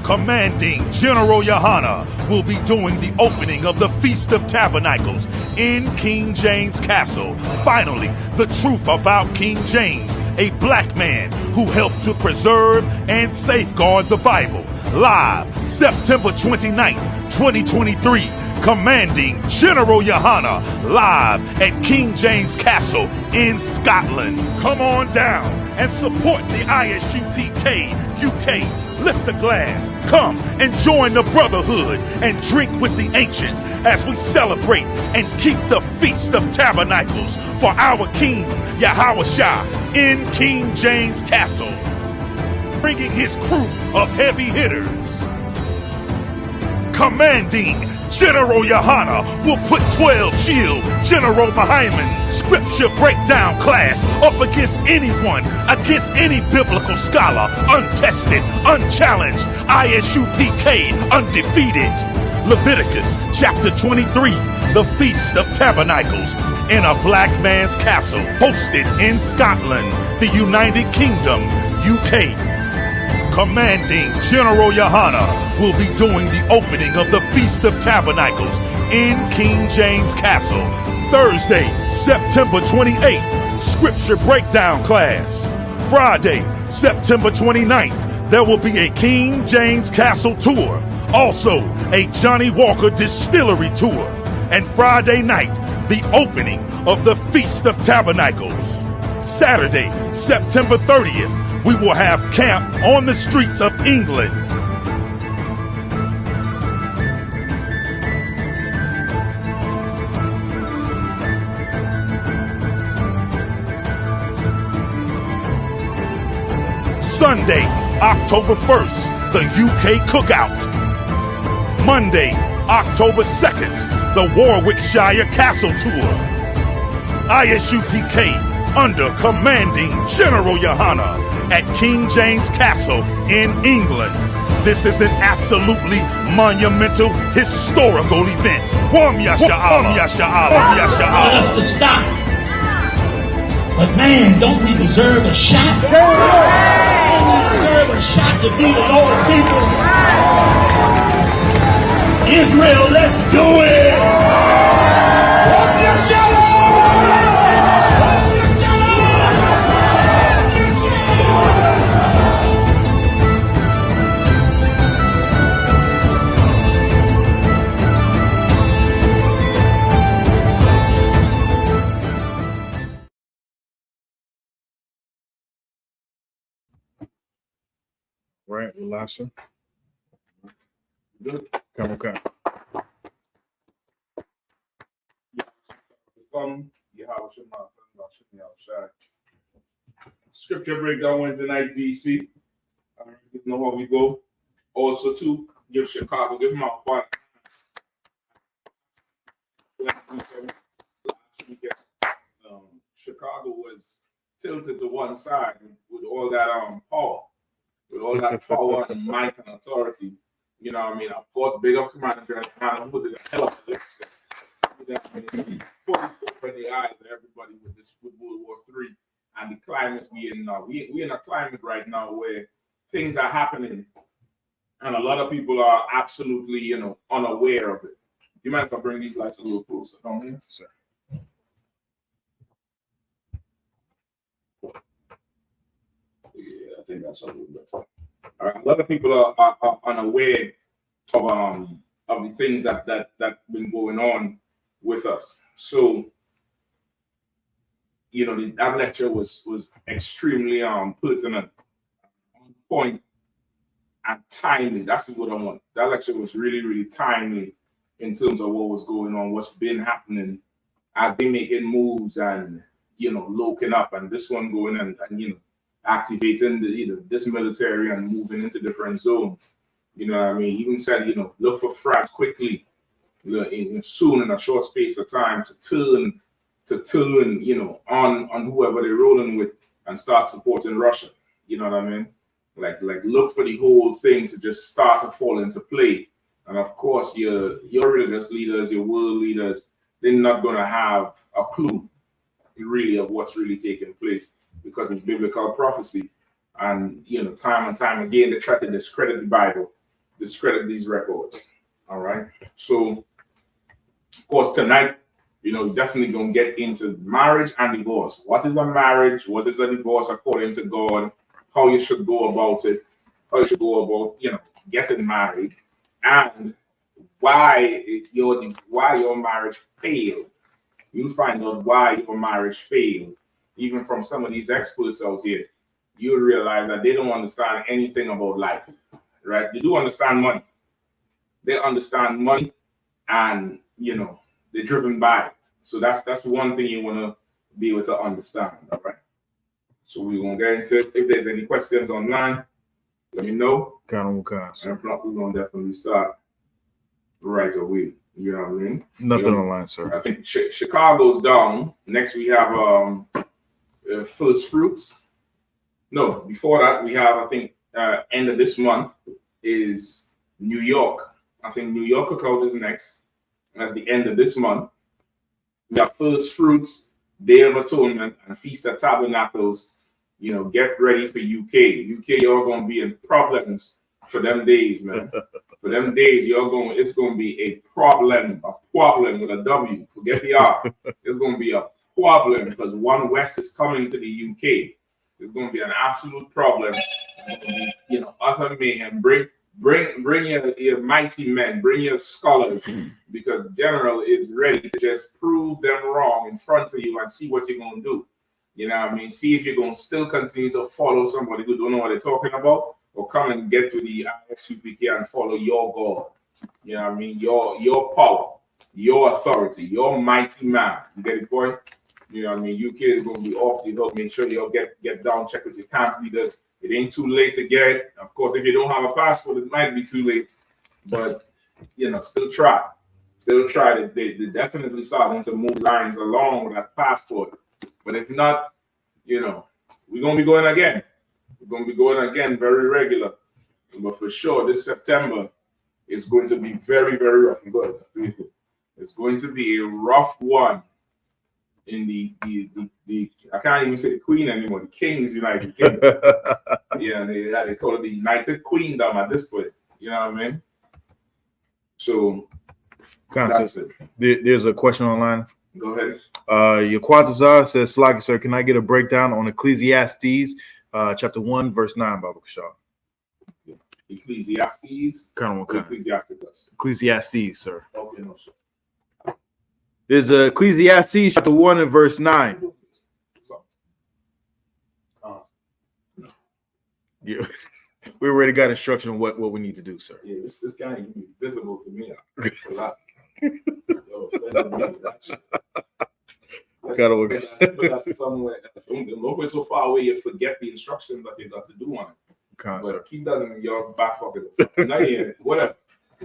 Commanding General Yahanna will be doing the opening of the Feast of Tabernacles in King James Castle. Finally, the truth about King James, a black man who helped to preserve and safeguard the Bible. Live September 29th, 2023. Commanding General Yahanna live at King James Castle in Scotland. Come on down and support the I.S.U.P.K. UK. Lift the glass, come and join the brotherhood and drink with the ancient as we celebrate and keep the Feast of Tabernacles for our King Yahushua in King James Castle, bringing his crew of heavy hitters. Commanding General Yahanna will put 12 chill General Muhammad scripture breakdown class up against anyone, against any biblical scholar, untested, unchallenged, I.S.U.P.K, undefeated. Leviticus chapter 23, the Feast of Tabernacles in a black man's castle, hosted in Scotland, the United Kingdom, UK. Commanding General Yahanna will be doing the opening of the Feast of Tabernacles in King James Castle, Thursday, September 28th, Scripture Breakdown class. Friday, September 29th, there will be a King James Castle tour, also a Johnny Walker Distillery tour, and Friday night, the opening of the Feast of Tabernacles. Saturday, September 30th, we will have camp on the streets of England. Sunday, October 1st, the UK Cookout. Monday, October 2nd, the Warwickshire Castle Tour. I.S.U.P.K under Commanding General Yahanna at King James Castle in England. This is an absolutely monumental, historical event. Want us to stop. But man, don't we deserve a shot? Don't we deserve a shot to be the Lord's people? Israel, let's do it! Right, Elisha. Good. Come. Scripture breakdown Wednesday night, DC. You know how we go. Also, to give Chicago, give them a fun. Chicago was tilted to one side with all that power. With all that power and might and authority, you know what I mean? Of course, big up Commander General who did a hell of a election. Fully open the eyes of everybody with this with World War III and the climate we in now. We in a climate right now where things are happening and a lot of people are absolutely, unaware of it. You mind if I bring these lights a little closer down here? Sir. Yeah, I think that's a little better. All right. A lot of people are unaware of the things that been going on with us. So, that lecture was extremely pertinent, on point, and timely. That's what I want. That lecture was really, really timely in terms of what was going on, what's been happening as they making moves and looking up, and this one going and activating this military and moving into different zones. You know what I mean? Even said, look for France quickly, soon in a short space of time to turn, on whoever they're rolling with and start supporting Russia. You know what I mean? Like look for the whole thing to just start to fall into play. And of course, your religious leaders, your world leaders, they're not going to have a clue really of what's really taking place, because it's biblical prophecy. And time and time again, they try to discredit the Bible. discredit these records. All right. So, of course, tonight, definitely gonna get into marriage and divorce. What is a marriage? What is a divorce according to God? How you should go about it? How you should go about, getting married, and why your marriage failed. You find out why your marriage failed. Even from some of these experts out here, you'll realize that they don't understand anything about life, right? They do understand money. They understand money, and they're driven by it. So that's one thing you want to be able to understand. All right. So we're gonna get into it. If there's any questions online, let me know. Okay. And if not, we're gonna definitely start right away. You know what I mean? Nothing online, sir. I think Chicago's down. Next we have First Fruits. No, before that we have, I think, end of this month is New York. I think New York account is next. That's the end of this month. We have First Fruits, Day of Atonement, and Feast of Tabernacles. Get ready for UK. UK, you're gonna be in problems for them days, man. For them days, it's gonna be a problem with a W. Forget the R. It's gonna be a problem because One West is coming to the UK. It's gonna be an absolute problem. It's gonna be, utter mayhem. Bring your mighty men, bring your scholars, because General is ready to just prove them wrong in front of you and see what you're gonna do. You know what I mean? See if you're gonna still continue to follow somebody who don't know what they're talking about, or come and get to the I.S.U.P.K and follow your God. You know what I mean? Your power, your authority, your mighty man. You get the point? You know what I mean? UK is gonna be off the hook. Make sure you get down, check with your camp leaders. It ain't too late to get it. Of course, if you don't have a passport, it might be too late. But still try. Still try. They definitely starting to move lines along with that passport. But if not, we're gonna be going again. We're gonna be going again very regular. But for sure, this September is going to be very, very rough. Good. It's going to be a rough one in the I can't even say the Queen anymore. The Kings United Kingdom. Yeah, they call it the United Queendom at this point. You know what I mean? So that's it. There's a question online. Go ahead. Yaquatazar says, Slagi, sir, can I get a breakdown on Ecclesiastes chapter 1, verse 9, Baba Kashal? Ecclesiastes? Ecclesiasticus. Ecclesiastes, sir. Okay, no, sir. There's Ecclesiastes chapter 1 and verse 9. Yeah. We already got instruction on what we need to do, sir. Yeah, this guy ain't visible to me. It's a lot. Put that somewhere. Don't go so far away you forget the instructions that you got to do on it. But keep that in your back pocket. Whatever.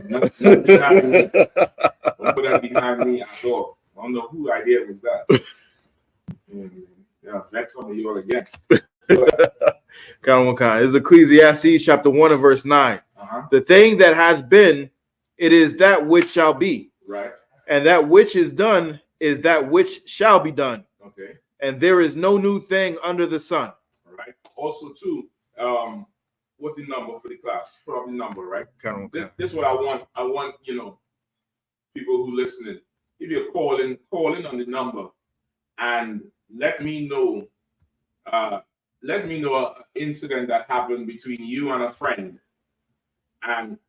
Nothing behind me. Don't put that behind me at all. I don't know whose idea was that. That's some of you all again. It's Ecclesiastes chapter 1 and verse 9. The thing that has been, it is that which shall be. Right. And that which is done is that which shall be done. Okay. And there is no new thing under the sun. All right. Also, too, what's the number for the class? Probably number, right? This is what I want. I want, people who listening, if you're calling on the number and let me know an incident that happened between you and a friend, and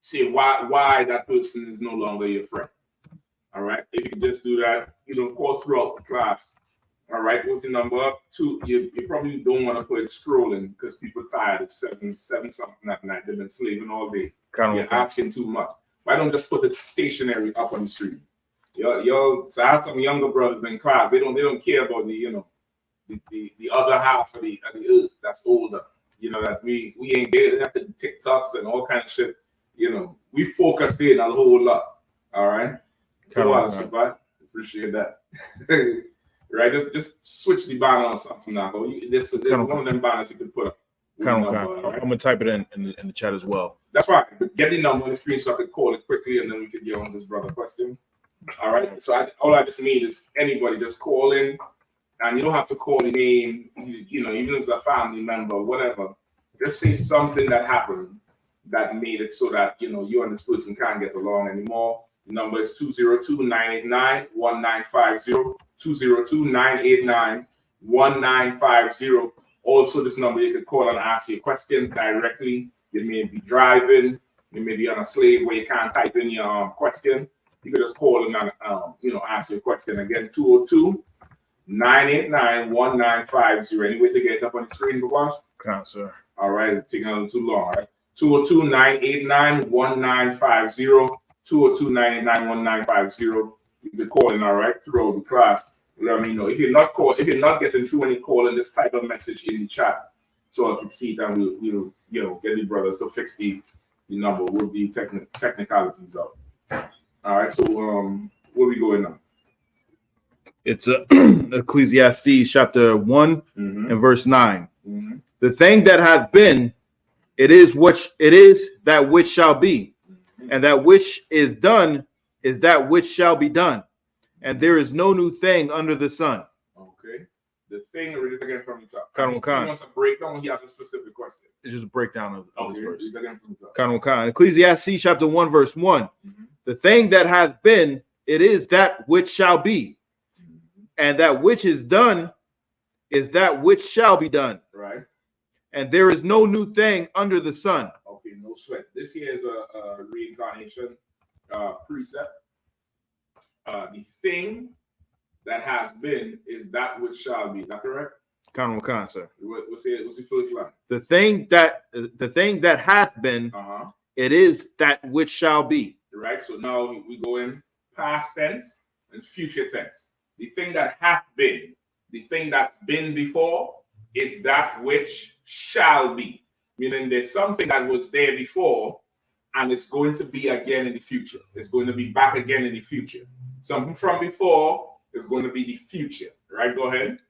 say why that person is no longer your friend. All right. If you just do that, call throughout the class. All right. What's the number? 2. You probably don't want to put it scrolling because people tired at 7 something at night. They've been slaving all day. You're asking too much. Why don't just put it stationary up on the street? So I have some younger brothers in class. They don't care about the other half of the earth that's older. That we ain't there. After TikToks and all kind of shit. We focused in a whole lot. All right. Shabbat. Appreciate that. Right. Just switch the banner on something now. This one of them banners you could put up. I'm gonna type it in the chat as well. That's right. Get the number on the screen so I can call it quickly, and then we can get on this brother question. All right. So all I just need is anybody just call in, and you don't have to call the name. Even if it's a family member, whatever. Just say something that happened, that made it so that you and this person can't get along anymore. The number is 202-989-1950. 202-989-1950. Also, this number you can call and ask your questions directly. You may be driving, you may be on a slave where you can't type in your question. You can just call and ask your question. Again, 202-989-1950. Any way to get up on the screen, Babash? Can't, sir. All right, it's taking a little too long. All right, 202-989-1950. 202-989-1950. You can call in, all right, throughout the class. Let me know if you're not getting through when you call in, just type a message in the chat so I can see it, and we'll get the brothers to fix the number with the technicalities of. All right, so where we going now? It's Ecclesiastes chapter 1 and verse 9. The thing that hath been, it is that which shall be, and that which is done is that which shall be done, and there is no new thing under the sun. Okay. The thing, read it again from the top. He wants a breakdown. He has a specific question. It's just a breakdown of this verse. Read it again from the top. Ecclesiastes chapter 1 verse 1. The thing that hath been, it is that which shall be, and that which is done is that which shall be done. Right. And there is no new thing under the sun. Okay, no sweat. This here is a reincarnation precept. The thing that has been is that which shall be. Is that correct? Sir. What's the first line? The thing that hath been, it is that which shall be. Right. So now we go in past tense and future tense. The thing that hath been, the thing that's been before, is that which shall be. Meaning there's something that was there before and it's going to be again in the future. It's going to be back again in the future. Something from before is going to be the future. Right? Go ahead.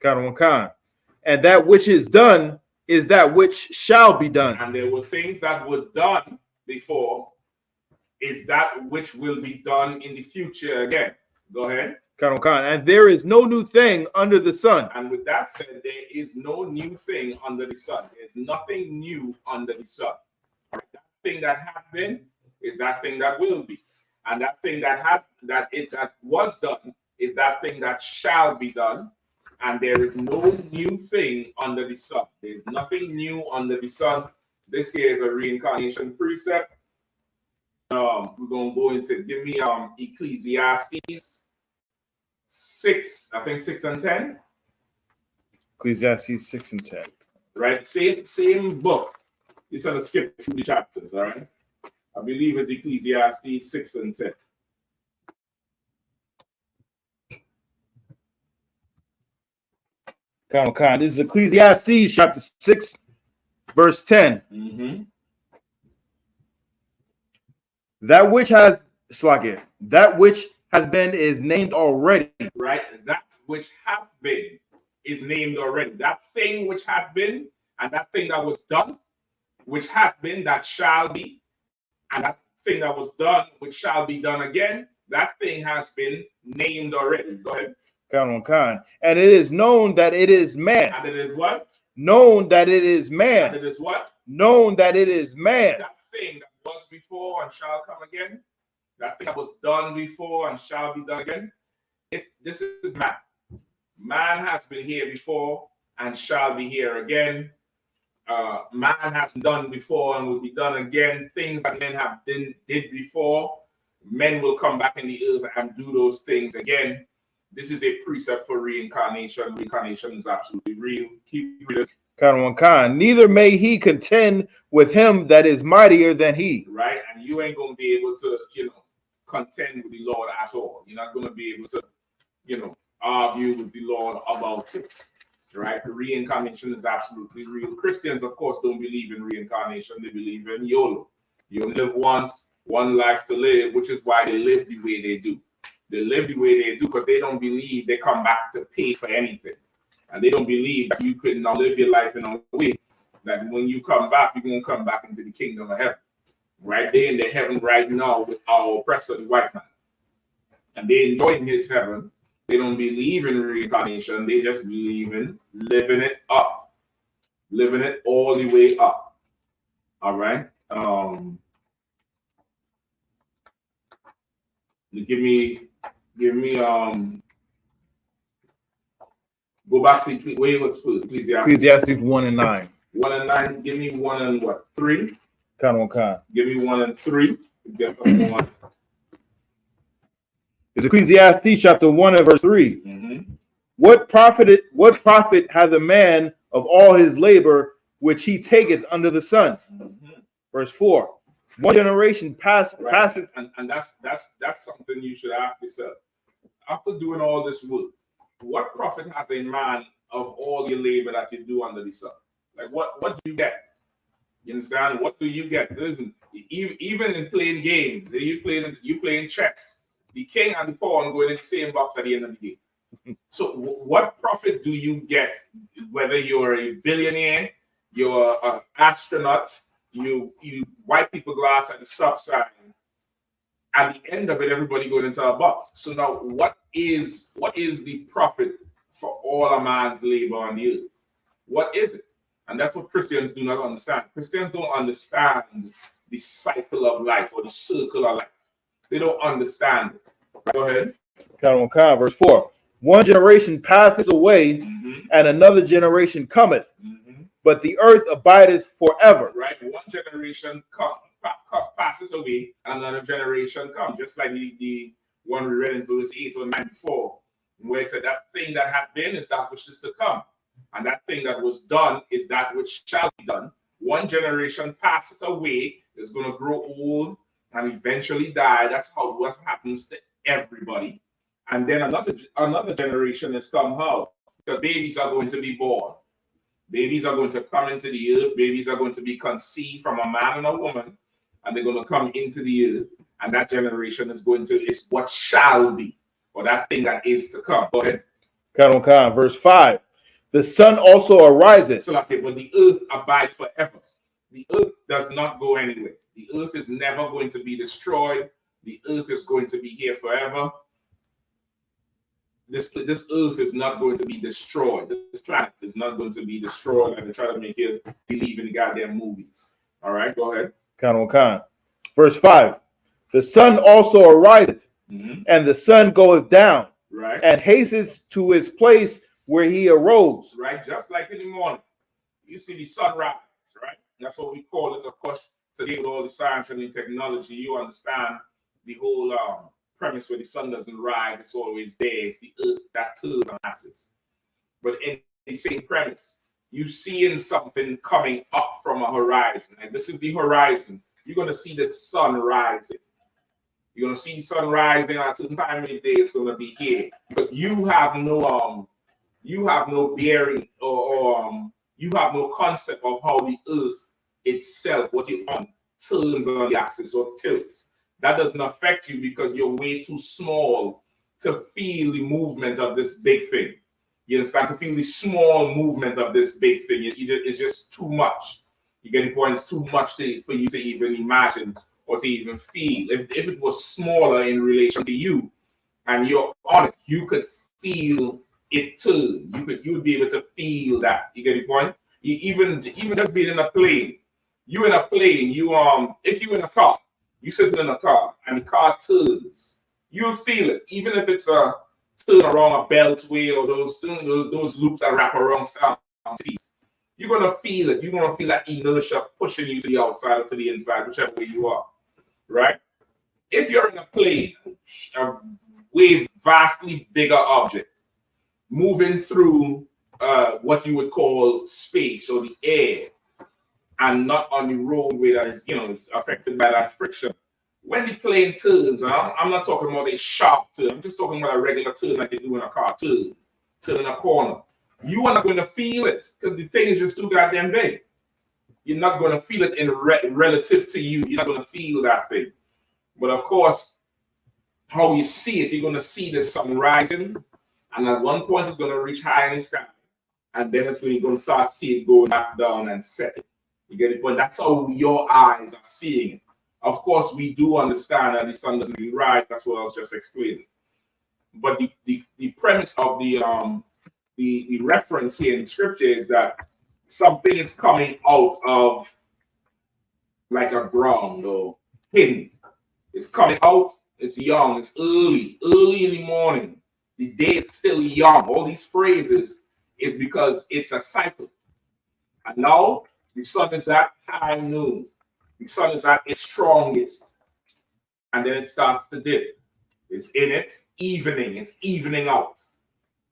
And that which is done is that which shall be done. And there were things that were done before, is that which will be done in the future again. Go ahead. And there is no new thing under the sun. And with that said, there is no new thing under the sun. There's nothing new under the sun. All right? That thing that has been is that thing that will be. And that thing that was done is that thing that shall be done. And there is no new thing under the sun. There's nothing new under the sun. This here is a reincarnation precept. We're going to go into, give me Ecclesiastes 6, I think 6 and 10. Ecclesiastes 6 and 10. Right, same book. It's going to skip through the chapters, all right? I believe it's Ecclesiastes 6 and 10. This is Ecclesiastes chapter 6, verse 10. That which has been is named already. Right, that which hath been is named already. That thing which hath been, and that thing that was done, which hath been, that shall be, and that thing that was done, which shall be done again, that thing has been named already. Go ahead. And it is known that it is man. And it is what? Known that it is man. And it is what? Known that it is man. That thing that was before and shall come again. That thing that was done before and shall be done again. This is man. Man has been here before and shall be here again. Man has done before and will be done again. Things that men have did before, men will come back in the earth and do those things again. This is a precept for reincarnation. Reincarnation is absolutely real. Keep reading. Neither may he contend with him that is mightier than he. Right, and you ain't gonna be able to, contend with the Lord at all. You're not gonna be able to, argue with the Lord about it. Right, reincarnation is absolutely real. Christians, of course, don't believe in reincarnation. They believe in YOLO. You live once, one life to live, which is why they live the way they do. They live the way they do because they don't believe they come back to pay for anything. And they don't believe that you could now live your life in a way that when you come back, you're going to come back into the kingdom of heaven. Right? They're in the heaven right now with our oppressor, the white man. And they're enjoying his heaven. They don't believe in reincarnation. They just believe in living it up. Living it all the way up. All right? Give me go back to where it was first, Ecclesiastes 1 and 9. 1 and 9. Give me 1 and what? 3. Give me 1 and 3. Get one. It's Ecclesiastes chapter 1 and verse 3. Mm-hmm. What profit hath a man of all his labor which he taketh under the sun? Mm-hmm. Verse 4. One generation passeth. And that's something you should ask yourself. After doing all this work, what profit has a man of all your labor that you do under the sun? Like what do you get? You understand? What do you get? Listen, even in playing games, you playing chess. The king and the pawn go in the same box at the end of the game. So what profit do you get? Whether you're a billionaire, you're an astronaut, you wipe people glass at the stop sign. At the end of it, everybody going into a box. So now, what is the profit for all a man's labor on the earth? What is it? And that's what Christians do not understand. Christians don't understand the cycle of life or the circle of life. They don't understand it. Go ahead. Verse 4. One generation passeth away, Mm-hmm. and another generation cometh, Mm-hmm. but the earth abideth forever. Right? One generation passes away, another generation comes. Just like the one we read in verse 8 or 9 before, where it said that thing that had been is that which is to come. And that thing that was done is that which shall be done. One generation passes away, is going to grow old and eventually die. That's what happens to everybody. And then another generation is come how? Because babies are going to be born. Babies are going to come into the earth. Babies are going to be conceived from a man and a woman, and they're going to come into the earth. And that generation is what shall be, or that thing that is to come. Go ahead. Verse 5. The sun also arises. So, okay, but the earth abides forever. The earth does not go anywhere. The earth is never going to be destroyed. The earth is going to be here forever. This earth is not going to be destroyed. This planet is not going to be destroyed, and they try to make you believe in the goddamn movies. All right, go ahead. Verse 5. The sun also ariseth, Mm-hmm. and the sun goeth down, Right. and hasteth to his place where he arose. Right, just like in the morning, you see the sunrise, right? That's what we call it. Of course, today with all the science and the technology, you understand the whole premise where the sun doesn't rise, it's always there. It's the earth that turns and passes. But in the same premise, you seeing something coming up from a horizon, and this is the horizon. You're going to see the sun rising. You're going to see the sun rising at a certain time of the day. It's going to be here because you have no bearing or you have no concept of how the earth itself, what you're on, turns on the axis or tilts. That doesn't affect you because you're way too small to feel the movement of this big thing. You understand? To feel the small movement of this big thing, it's just too much. You get the point? It's too much for you to even imagine or to even feel. If it was smaller in relation to you and you're on it, you could feel it turn. You would be able to feel that. You get the point? Even just being in a plane. You in a plane, if you're in a car, you sitting in a car and the car turns, you'll feel it. Even if it's a turn around a beltway or those loops that wrap around cities. You're gonna feel it. You're gonna feel that inertia pushing you to the outside or to the inside, whichever way you are. Right? If you're in a plane, a way vastly bigger object, moving through what you would call space or the air, and not on the roadway that is affected by that friction. When the plane turns, I'm not talking about a sharp turn. I'm just talking about a regular turn like you do in a car. Turn in a corner. You are not going to feel it because the thing is just too goddamn big. You're not going to feel it in relative to you. You're not going to feel that thing. But of course, how you see it, you're going to see the sun rising, and at one point it's going to reach high in the sky, and then it's going to start seeing it go back down and setting. You get it? But that's how your eyes are seeing it. Of course, we do understand that the sun doesn't really rise. That's what I was just explaining. But the premise of the reference here in scripture is that something is coming out of like a ground or pin. It's coming out. It's young. It's early in the morning. The day is still young. All these phrases is because it's a cycle. And now the sun is at high noon. The sun is at its strongest. And then it starts to dip. It's in its evening. It's evening out.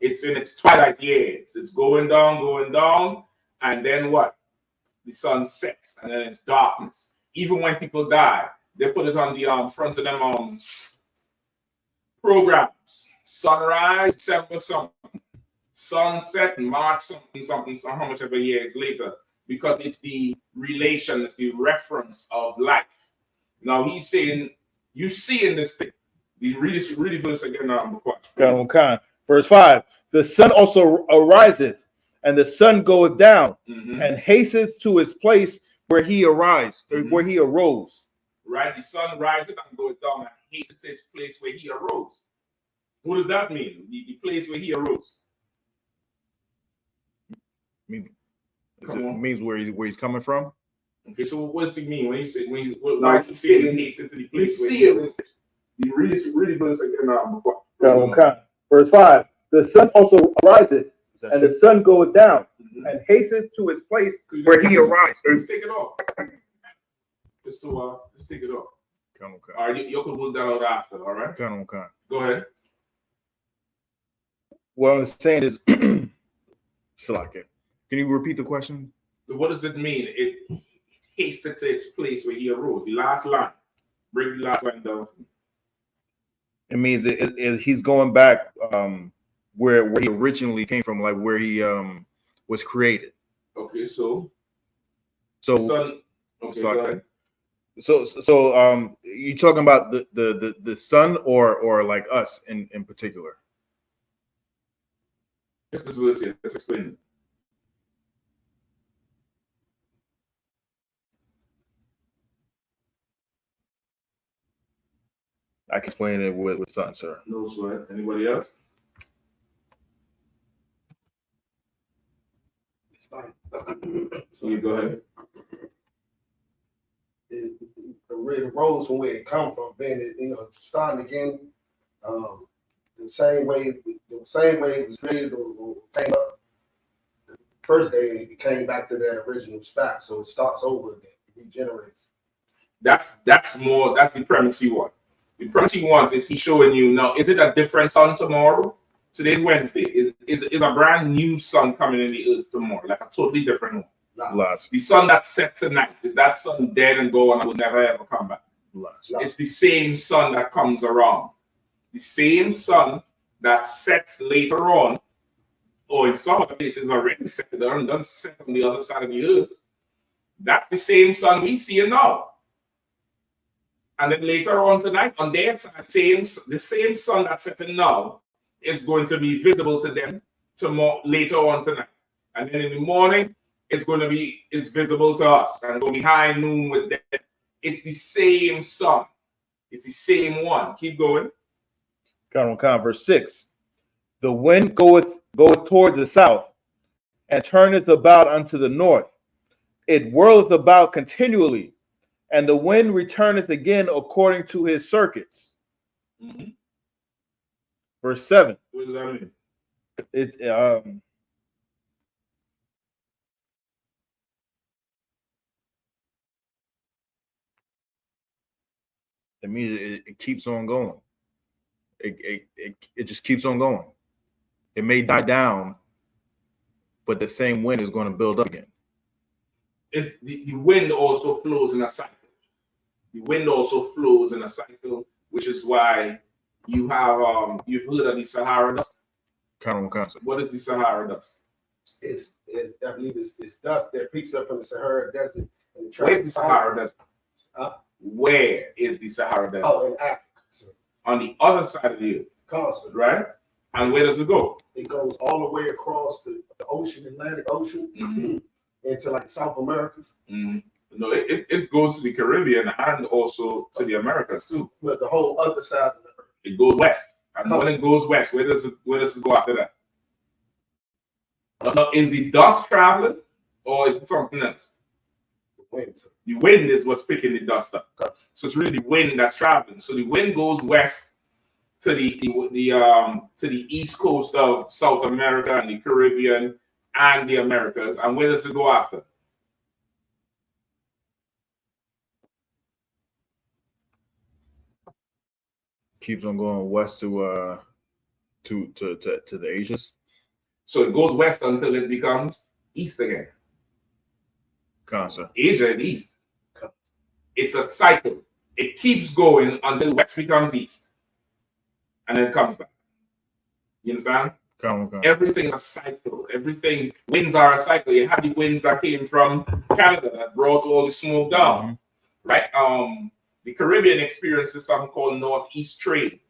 It's in its twilight years. It's going down. And then what? The sun sets. And then it's darkness. Even when people die, they put it on the front of them programs. Sunrise, December something. Sunset, March something, so how much ever years later. Because it's the relation, it's the reference of life. Now he's saying, you see in this thing. Read verse again now. Verse 5. The sun also ariseth, and the sun goeth down, and hasteth to his place where he arose. Right, the sun rises and goes down and hasteth to his place where he arose. What does that mean? The place where he arose. It means where he's coming from. Okay, so what does it mean when he said why is he saying hasten to the place where he arose? You read verse again now. Verse 5. The sun also ariseth, and the sun goeth down, and hasteth to his place where he arose. Let's take it off. Let's take it off. All right, you can work that out after. All right. Go ahead. What I'm saying is, Shalaka, can you repeat the question? What does it mean? It hasted to its place where he arose. The last line. Bring the last line down. It means he's going back where he originally came from, like where he was created. Okay, so sun, okay, go ahead. So you talking about the sun or like us in particular? Just this verse here. Let's explain it. I can explain it with sun, sir. No sweat. Anybody else? So you go ahead. It rose from where it come from, being starting again, the same way it was created or came up. The first day it came back to that original spot, so it starts over again. It regenerates. That's the premise he wants. The premise he wants is he's showing you now. Is it a different sun tomorrow? Today's Wednesday. Is a brand new sun coming in the earth tomorrow, like a totally different one. The sun that's set tonight, is that sun dead and gone and will never ever come back? It's the same sun that comes around. The same sun that sets later on, or in some other places already set, done set on the other side of the earth. That's the same sun we see now. And then later on tonight, on their side, the same sun that's setting now is going to be visible to them later on tonight. And then in the morning, it's visible to us and go behind noon with them. It's the same sun. It's the same one. Keep going. Verse 6. The wind goeth toward the south, and turneth about unto the north. It whirleth about continually, and the wind returneth again according to his circuits. Verse 7. What does that mean? It means it keeps on going. It just keeps on going. It may die down, but the same wind is going to build up again. It's the wind also flows in a cycle. The wind also flows in a cycle, which is why you have you've heard of the Sahara dust. What is the Sahara dust? I believe it's dust that picks up from the Sahara Desert. Where's the Sahara Desert? Where is the Sahara Desert? Oh, in Africa, sir. On the other side of the earth. Constant. Right? And where does it go? It goes all the way across the ocean, Atlantic Ocean, into like South America. No, it goes to the Caribbean and also to the Americas too. But the whole other side of the earth. It goes west. And when it goes west, where does it go after that? Now, is the dust traveling or is it something else? The wind is what's picking the dust up. So it's really the wind that's traveling. So the wind goes west to the east coast of South America and the Caribbean and the Americas. And where does it go after? Keeps on going west to the Asians. So it goes west until it becomes east again. Concept. Asia is east. It's a cycle. It keeps going until west becomes east, and then it comes back. You understand? Everything is a cycle. Everything, winds are a cycle. You have the winds that came from Canada that brought all the smoke down, right? The Caribbean experiences something called northeast trade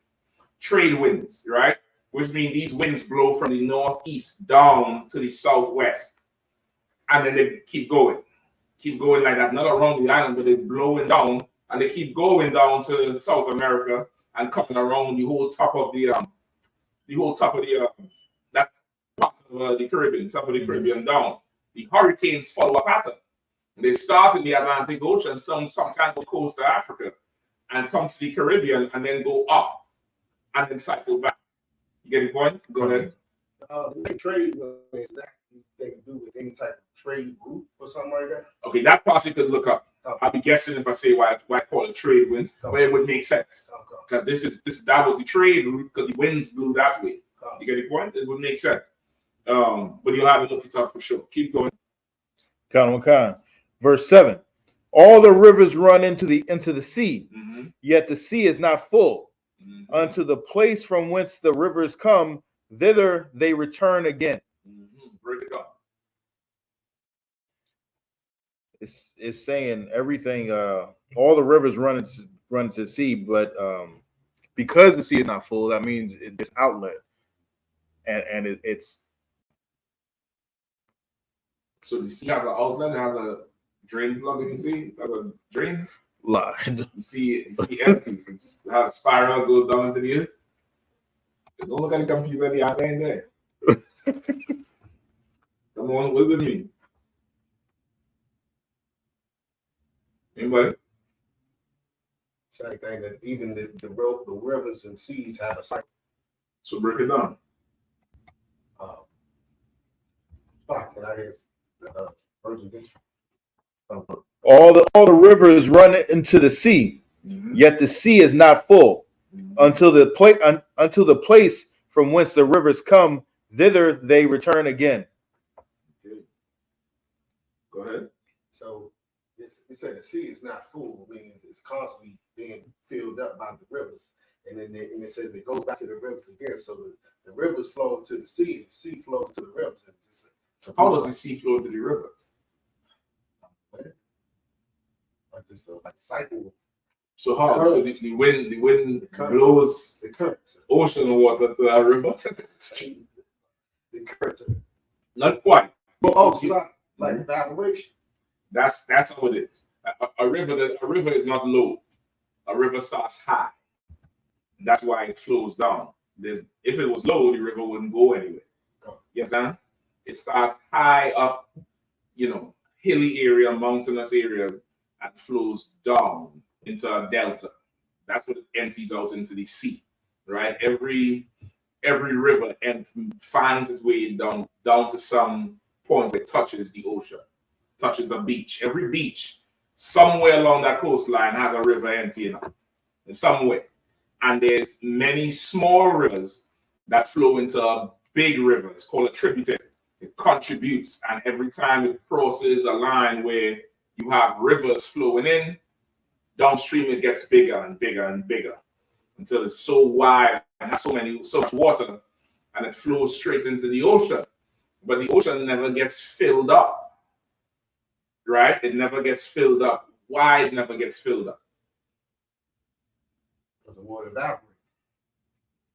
winds, right? Which means these winds blow from the northeast down to the southwest, and then they keep going like that, not around the island, but they're blowing down, and they keep going down to South America and coming around the whole top of that part of the Caribbean, top of the Caribbean down. The hurricanes follow a pattern. They start in the Atlantic Ocean, sometimes on the coast of Africa, and come to the Caribbean, and then go up, and then cycle back. You get the point? Go ahead. The trade is that they can do with any type of trade route or something like that. Okay, that part you could look up. I'll be guessing if I say why I call it trade winds, but it would make sense because that was the trade route because the winds blew that way. You get the point? It would make sense. But you'll have to look it up for sure. Keep going. Verse 7. All the rivers run into the sea, yet the sea is not full. Unto the place from whence the rivers come, thither they return again. Break it up. It's saying everything. All the rivers run into the sea, but because the sea is not full, that means there's outlet, and it's. So the sea has an outlet, it has a drain plug in the sea, has a drain. Lie. You see empty. It has a spiral goes down into the earth. Don't look at the confused at the answer ain't there. Come on, what does it mean? Anybody? Same thing that even the rivers and seas have a cycle. So break it down. Can I hear version again? All the rivers run into the sea, yet the sea is not full. Until the place from whence the rivers come, thither they return again. Okay. Go ahead. So it said the sea is not full, meaning it's constantly being filled up by the rivers. And then it says it goes back to the rivers again. So the rivers flow to the sea, the sea flows to the rivers. How does the sea flow to the rivers? Like this, like a cycle. So how? So the wind blows the ocean water to a river. The current. Not quite. Oh, so like evaporation. That's how it is. A river is not low. A river starts high. That's why it flows down. If it was low, the river wouldn't go anywhere. You understand? It starts high up, hilly area, mountainous area, and flows down into a delta. That's what it empties out into the sea, right? Every river finds its way down to some point where it touches the ocean, touches a beach. Every beach, somewhere along that coastline, has a river emptying out in some way. And there's many small rivers that flow into a big river. It's called a tributary. It contributes, and every time it crosses a line where you have rivers flowing in, downstream it gets bigger and bigger and bigger until it's so wide and has so much water, and it flows straight into the ocean. But the ocean never gets filled up, right? It never gets filled up. Why it never gets filled up? Because the water evaporates.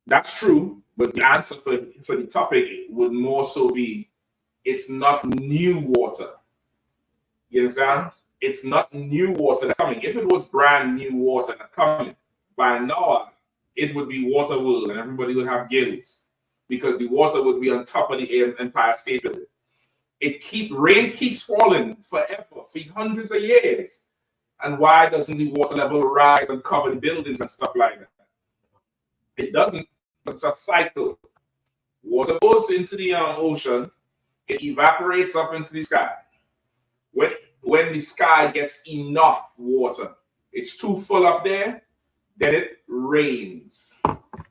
That's true, but the answer for the topic would more so be it's not new water. You understand? It's not new water that's coming. If it was brand new water that's coming, by now it would be water world and everybody would have gills because the water would be on top of the Empire State Building. Rain keeps falling forever, for hundreds of years. And why doesn't the water level rise and cover the buildings and stuff like that? It doesn't. It's a cycle. Water goes into the ocean, it evaporates up into the sky. When the sky gets enough water, it's too full up there, then it rains.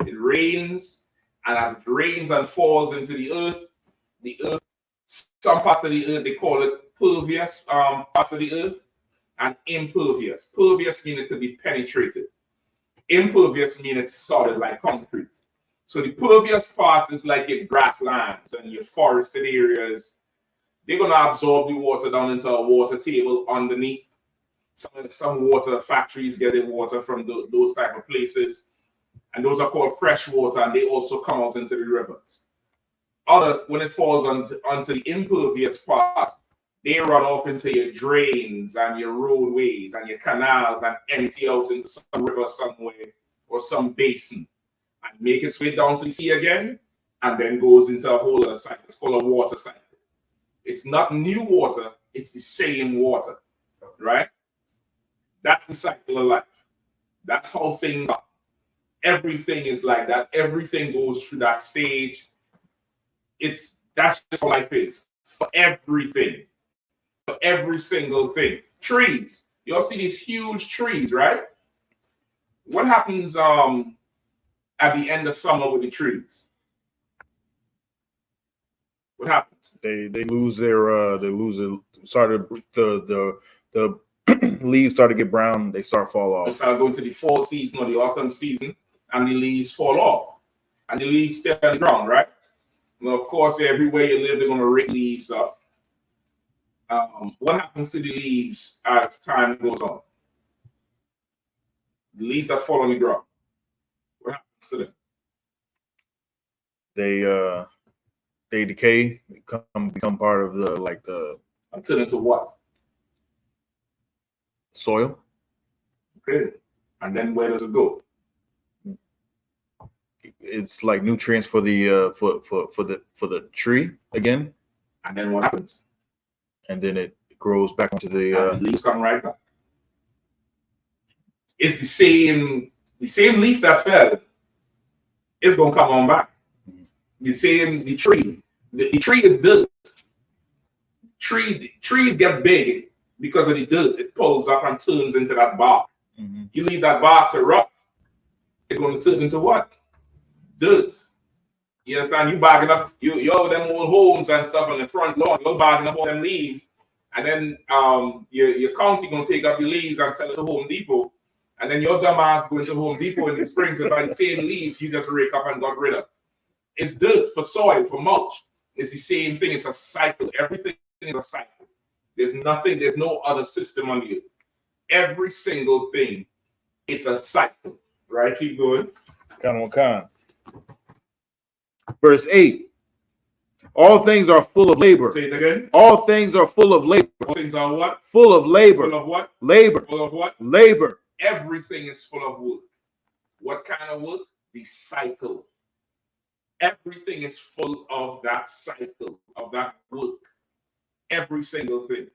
It rains, and as it rains and falls into the earth, some parts of the earth, they call it pervious parts of the earth, and impervious. Pervious means it could be penetrated. Impervious means it's solid like concrete. So the pervious parts is like your grasslands and your forested areas. They're going to absorb the water down into a water table underneath. Some water factories get their water from those type of places. And those are called fresh water, and they also come out into the rivers. When it falls onto the impervious parts, they run off into your drains and your roadways and your canals and empty out into some river somewhere or some basin and make its way down to the sea again, and then goes into a whole other cycle. It's called a water cycle. It's not new water, it's the same water, right? That's the cycle of life. That's how things are. Everything is like that. Everything goes through that stage. That's just how life is for everything, for every single thing. Trees. You all see these huge trees, right? What happens at the end of summer with the trees? What happens? They lose their the leaves start to get brown. They start to fall off. They start going to the fall season or the autumn season, and the leaves fall off, and the leaves stay on the ground, right? Well, of course, everywhere you live, they're going to rake leaves up. What happens to the leaves as time goes on? The leaves that fall on the ground. What happens to them? They decay, become part of the Turn into what? soil. Okay. And then where does it go? It's like nutrients for the for the tree again. And then what happens? And then it grows back into the leaves come right back. It's the same leaf that fell. It's gonna come on back. The tree. The tree is dirt. Trees get big because of the dirt. It pulls up and turns into that bark. Mm-hmm. You leave that bark to rot, it's gonna turn into what? Dirt. You understand? You bagging up you have them old homes and stuff on the front lawn. You're bagging up all them leaves, and then your county gonna take up your leaves and sell it to Home Depot, and then your dumb ass going to Home Depot in the spring to buy the same leaves you just rake up and got rid of. It's dirt for soil, for mulch. It's the same thing. It's a cycle. Everything is a cycle. There's no other system on the earth. Every single thing, it's a cycle. Right? Keep going. Verse 8. All things are full of labor. Say it again. All things are full of labor. All things are what? Full of labor. Full of what? Labor. Full of what? Labor. Everything is full of work. What kind of work? The cycle. Everything is full of that cycle, of that work. Every single thing.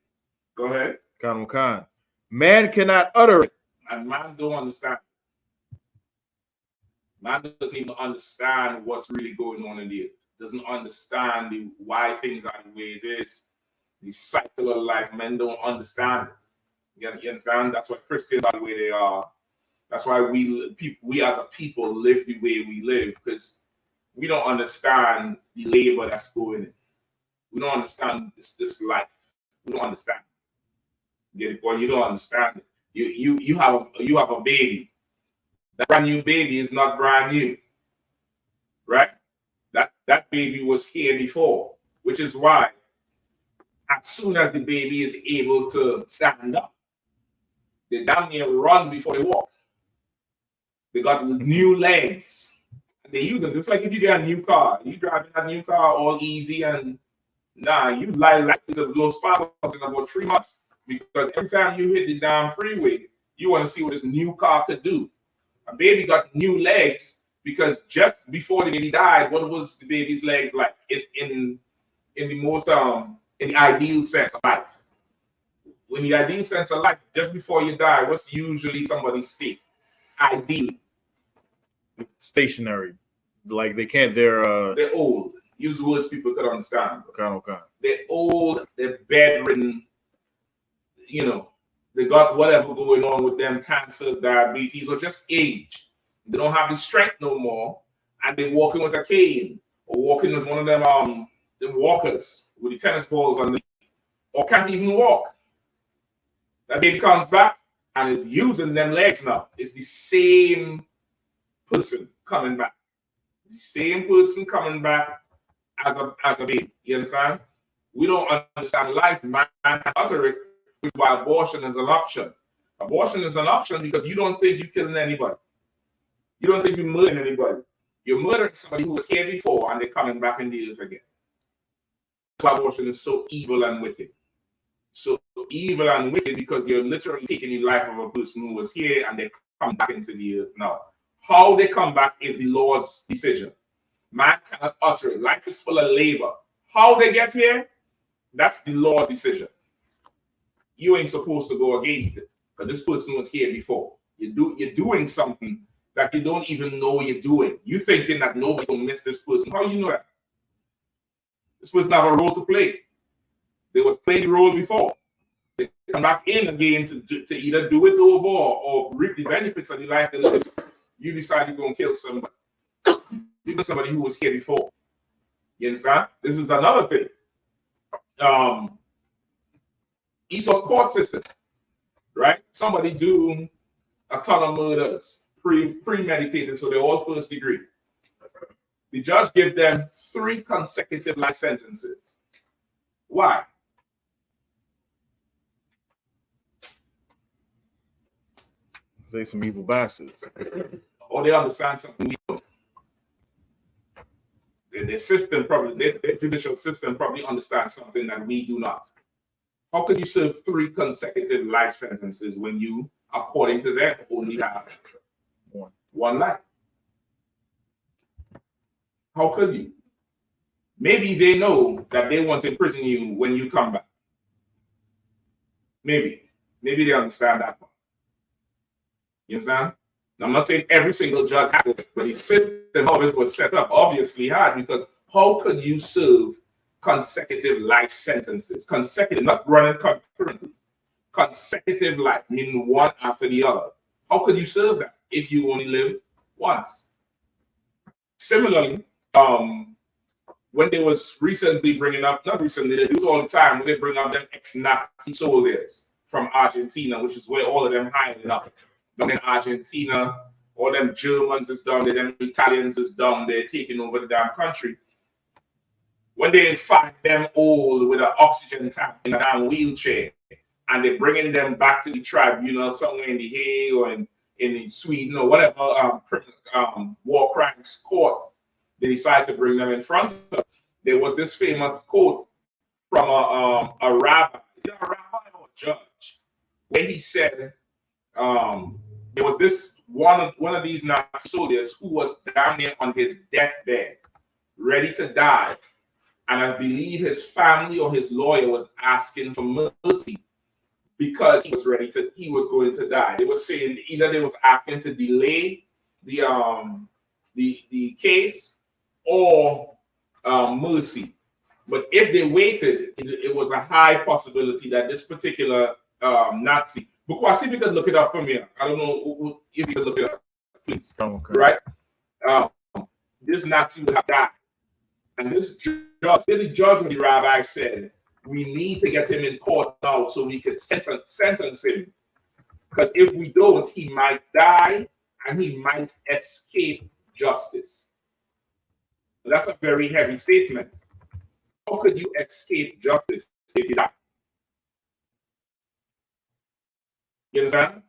Go ahead. Man cannot utter it. And man don't understand. Man doesn't even understand what's really going on in the earth. Doesn't understand why things are the way it is. The cycle of life, men don't understand it. You understand? That's why Christians are the way they are. That's why we as a people live the way we live, because we don't understand the labor that's going in. We don't understand this life. We don't understand. Get it, boy? You don't understand it. You have a baby. That brand new baby is not brand new, right? That baby was here before, which is why as soon as the baby is able to stand up, they damn near run before they walk. They got new legs. They use them. It's like if you get a new car, you driving that new car all easy, and you like to blow sparks in about 3 months, because every time you hit the damn freeway, you want to see what this new car could do. A baby got new legs because just before the baby died, what was the baby's legs like? In the most in the ideal sense of life. When the ideal sense of life, just before you die, what's usually somebody's state? Ideally. Stationary. Like they're old. Use words people could understand. Okay. They're old, they're bedridden, you know, they got whatever going on with them, cancers, diabetes, or just age. They don't have the strength no more, and they're walking with a cane or walking with one of them the walkers with the tennis balls on the, or can't even walk. That baby comes back and is using them legs now. It's the same person coming back. The same person coming back as a baby. You understand? We don't understand life. Man can utter it, which is why abortion is an option. Abortion is an option because you don't think you're killing anybody. You don't think you're murdering anybody. You're murdering somebody who was here before and they're coming back in the earth again. So abortion is so evil and wicked. So evil and wicked because you're literally taking the life of a person who was here and they come back into the earth now. How they come back is the Lord's decision. Man cannot utter it. Life is full of labor. How they get here, that's the Lord's decision. You ain't supposed to go against it because this person was here before. You're doing something that you don't even know you're doing. You thinking that nobody will miss this person. How do you know that? This person have a role to play. They was playing the role before. They come back in again to either do it over or reap the benefits of the life they live. You decide you're going to kill somebody. Even somebody who was here before. You understand? This is another thing. Esau's court system, right? Somebody do a ton of murders, premeditated, so they're all first degree. The judge gives them 3 consecutive life sentences. Why? Say some evil bastards. Or they understand something we don't. Their system probably, their judicial system probably understands something that we do not. How could you serve 3 consecutive life sentences when you, according to them, only have one life? How could you? Maybe they know that they want to imprison you when you come back. Maybe they understand that part. You understand? I'm not saying every single judge has it, but the system of it was set up obviously hard because how could you serve consecutive life sentences? Consecutive, not running concurrently. Consecutive life, meaning one after the other. How could you serve that if you only live once? Similarly, when they was recently bringing up, not recently, they do it all the time, when they bring up them ex-Nazi soldiers from Argentina, which is where all of them hiding up. Down in Argentina, all them Germans is down there, them Italians is down there taking over the damn country. When they find them all with an oxygen tank in a damn wheelchair, and they're bringing them back to the tribunal somewhere in The Hague or in Sweden or whatever war crimes court, they decide to bring them in front of. There was this famous quote from a rabbi, is it a rabbi or a judge, where he said, there was this one of these Nazi soldiers who was down there on his deathbed, ready to die. And I believe his family or his lawyer was asking for mercy because he was going to die. They were saying either they was asking to delay the case or mercy. But if they waited, it was a high possibility that this particular Nazi, because if you could look it up for me, I don't know if you could look it up, please. Okay. Right? This Nazi would have died. And this judge, the judge or the rabbi said, we need to get him in court now so we could sentence him. Because if we don't, he might die and he might escape justice. That's a very heavy statement. How could you escape justice if you die? You understand?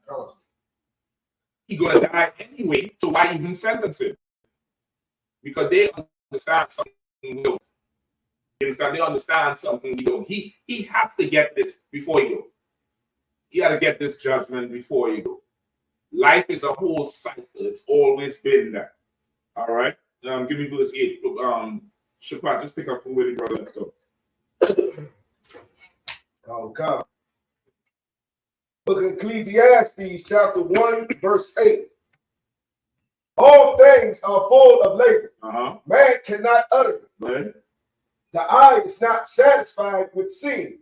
He's going to die anyway, so why even sentence him? Because they understand something we don't. You understand? They understand something we don't. He has to get this before you go. You got to get this judgment before you go. Life is a whole cycle. It's always been that. All right? Give me verse 8. Shaphat, just pick up from where the brother left off. God. Book of Ecclesiastes, chapter 1, verse 8. All things are full of labor. Man cannot utter it. The eye is not satisfied with seeing,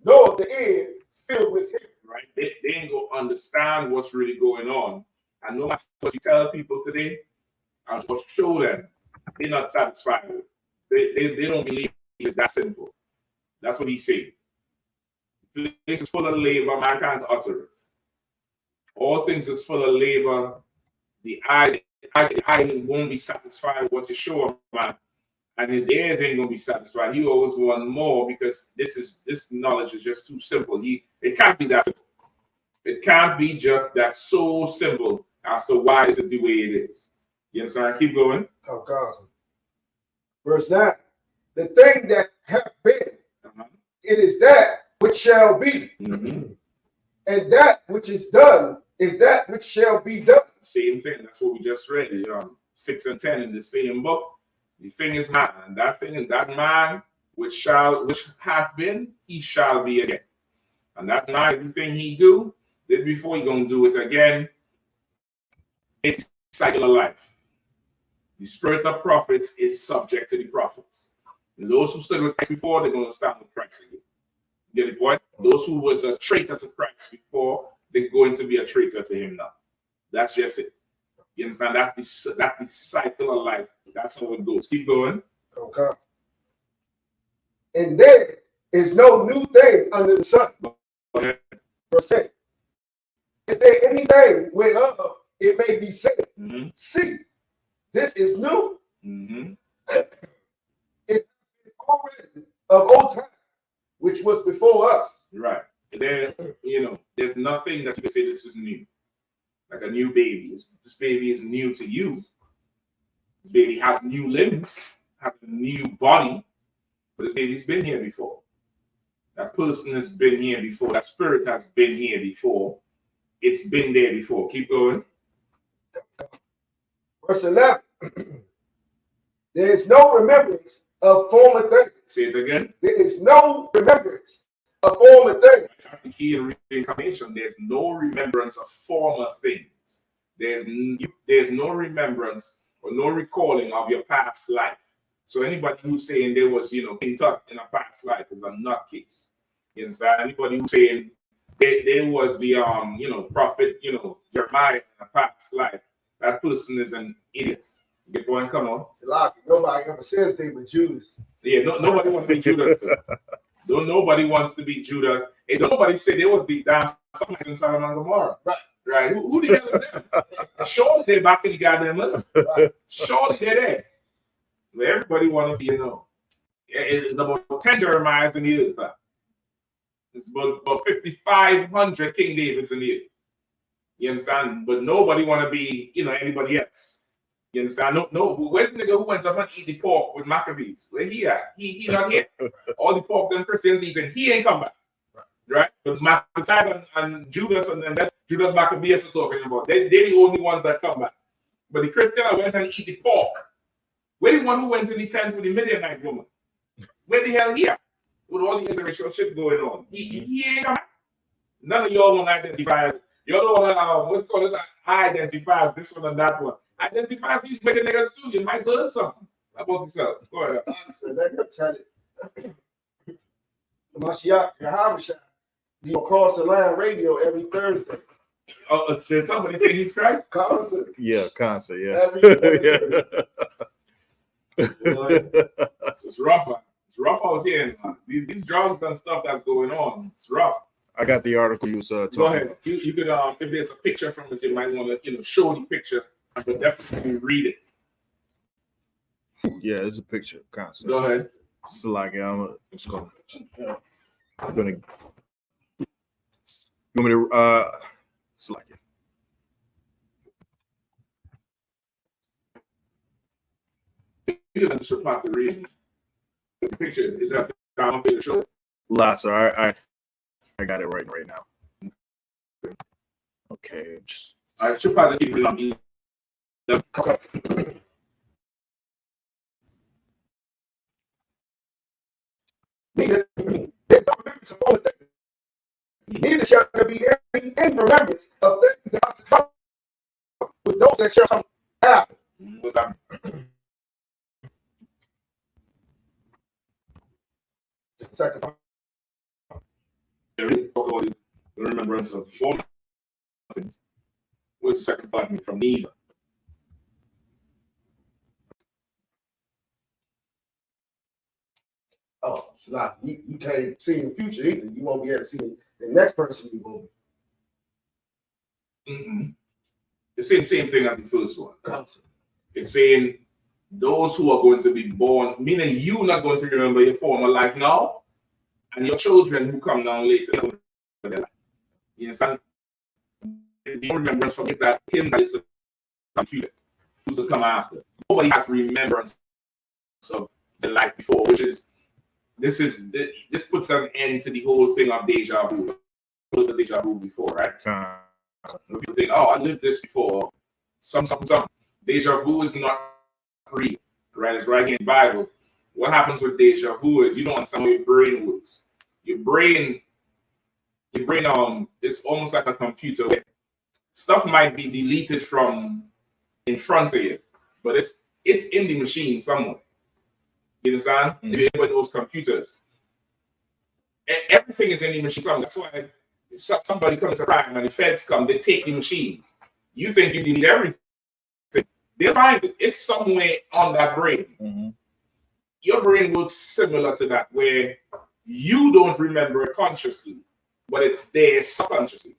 nor the ear filled with hearing. Right? They ain't going to understand what's really going on. And no matter what you tell people today, I will show them they're not satisfied with it. They don't believe it's that simple. That's what he's saying. The place is full of labor, man can't utter it. All things is full of labor. The eye won't be satisfied with what you show him, man. And his ears ain't gonna be satisfied. He always want more because this knowledge is just too simple. It can't be that simple. It can't be just that so simple as to why is it the way it is. You understand? Keep going. Verse 9. The thing that hath been, it is that which shall be. And that which is done is that which shall be done. Same thing. That's what we just read. 6 and 10 in the same book. The thing is man, and that thing is that man which hath been, he shall be again. And that man, everything he did before, he gonna do it again. It's a cycle of life. The spirit of prophets is subject to the prophets. And those who stood with Christ before, they're gonna stand with Christ again. You get the point? Those who was a traitor to Christ before, they're going to be a traitor to him now. That's just it. You understand? That's the cycle of life. That's how it goes. Keep going. Okay. And there is no new thing under the sun. Verse 10. Is there anything whereof it may be said, see, this is new? It's already of old time, which was before us. Right. There, there's nothing that you can say this is new. Like a new baby. This baby is new to you. This baby has new limbs, has a new body, but this baby's been here before. That person has been here before. That spirit has been here before. It's been there before. Keep going. Verse 11. There is no remembrance of former things. Say it again. There is no remembrance of former things. That's the key in reincarnation. There's no remembrance of former things. There's no remembrance or no recalling of your past life. So anybody who's saying there was, in a past life is a nutcase. You understand? Anybody who's saying there was the prophet, Jeremiah in a past life, that person is an idiot. You get going? Come on. Nobody ever says they were Judas. Yeah, nobody wants to be Judas. Nobody wants to be Judas. And nobody said there was the damn something in Sodom and Gomorrah. Right? Who the hell is them? Surely they're back in the goddamn land. Surely they're there. But everybody want to be, it's about 10 Jeremiahs in the earth. It's about 5,500 King Davids in the earth. You understand? But nobody want to be, anybody else. You understand? No. Where's the nigga who went up and eat the pork with Maccabees? Where he at? He not here. All the pork them Christians eat, and he ain't come back. Right? But Matthias and Judas and that Judas Maccabees is talking about. They're the only ones that come back. But the Christian that went and eat the pork. Where the one who went in the tent with the Midianite woman? Where the hell he at? With all the interracial shit going on. He ain't come back. None of y'all want to identify. Y'all don't want to, identify as this one and that one. Identify these wicked niggas too. You might learn something about yourself. Go ahead. Let me tell you. Mashiach, Yahanna, you cross the line radio every Thursday. Oh, so somebody say he's Christ? Concert. Yeah, concert. Yeah. It's rough. It's rough out here. These drugs and stuff that's going on. It's rough. I got the article you saw. Go ahead. You could if there's a picture from it, you might want to show the picture. I could definitely read it. Yeah, it's a picture of concert. Go ahead. It's like I'm gonna. You want me to select it? You have to supply the reading. The picture is that down for the show. Lots. So I got it right now. Okay. I should probably keep it on. Neither some other things. Neither shall there be any in remembrance of things that are to come with those that shall come after. What's that? Just a second. Talk about the remembrance of former things. What's the second part from neither? Oh, it's not. You can't see in the future either. You won't be able to see the next person you will be. It's saying the same thing as the first one. Constant. It's saying those who are going to be born, meaning you're not going to remember your former life now, and your children who come down later. You understand? The remembrance from that him that is the future, who's to come after. Nobody has remembrance of the life before, which is this puts an end to the whole thing of deja vu. The deja vu before, right? People think, oh, I lived this before. Some. Deja vu is not real, right? It's right here in the Bible. What happens with deja vu is you don't understand how your brain works. Your brain, it's almost like a computer where stuff might be deleted from in front of you, but it's in the machine somewhere. You understand? If you ever those computers, everything is in the machine somewhere. That's why somebody comes around and the feds come, they take the machine. You think you delete everything. They'll find it. It's somewhere on that brain. Your brain works similar to that, where you don't remember it consciously, but it's there subconsciously.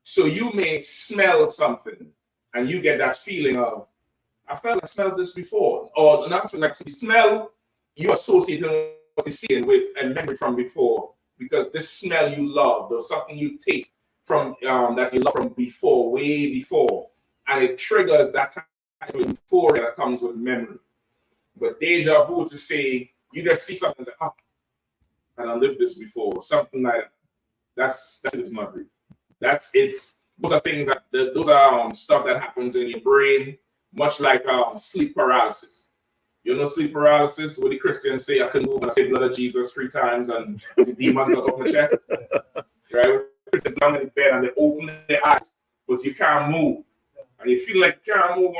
So you may smell something and you get that feeling of, I smelled this before. Or not like smell, you associate what you're seeing with a memory from before, because this smell you love, or something you taste from that you love from before, way before, and it triggers that type of euphoria that comes with memory. But deja vu to say you just see something and say, oh, and I lived this before, something like that is not real. Those are things that those are stuff that happens in your brain, much like sleep paralysis. You know, sleep paralysis, where the Christians say, I can move and I say blood of Jesus 3 times and the demon got off my chest. Right? Christians down in bed and they open their eyes, but you can't move. And you feel like you can't move.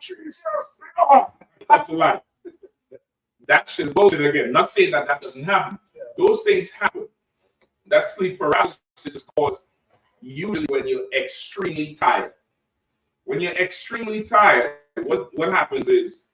Jesus, that's a lie. That shit bullshit again. Not saying that doesn't happen. Those things happen. That sleep paralysis is caused usually when you're extremely tired. When you're extremely tired, what happens is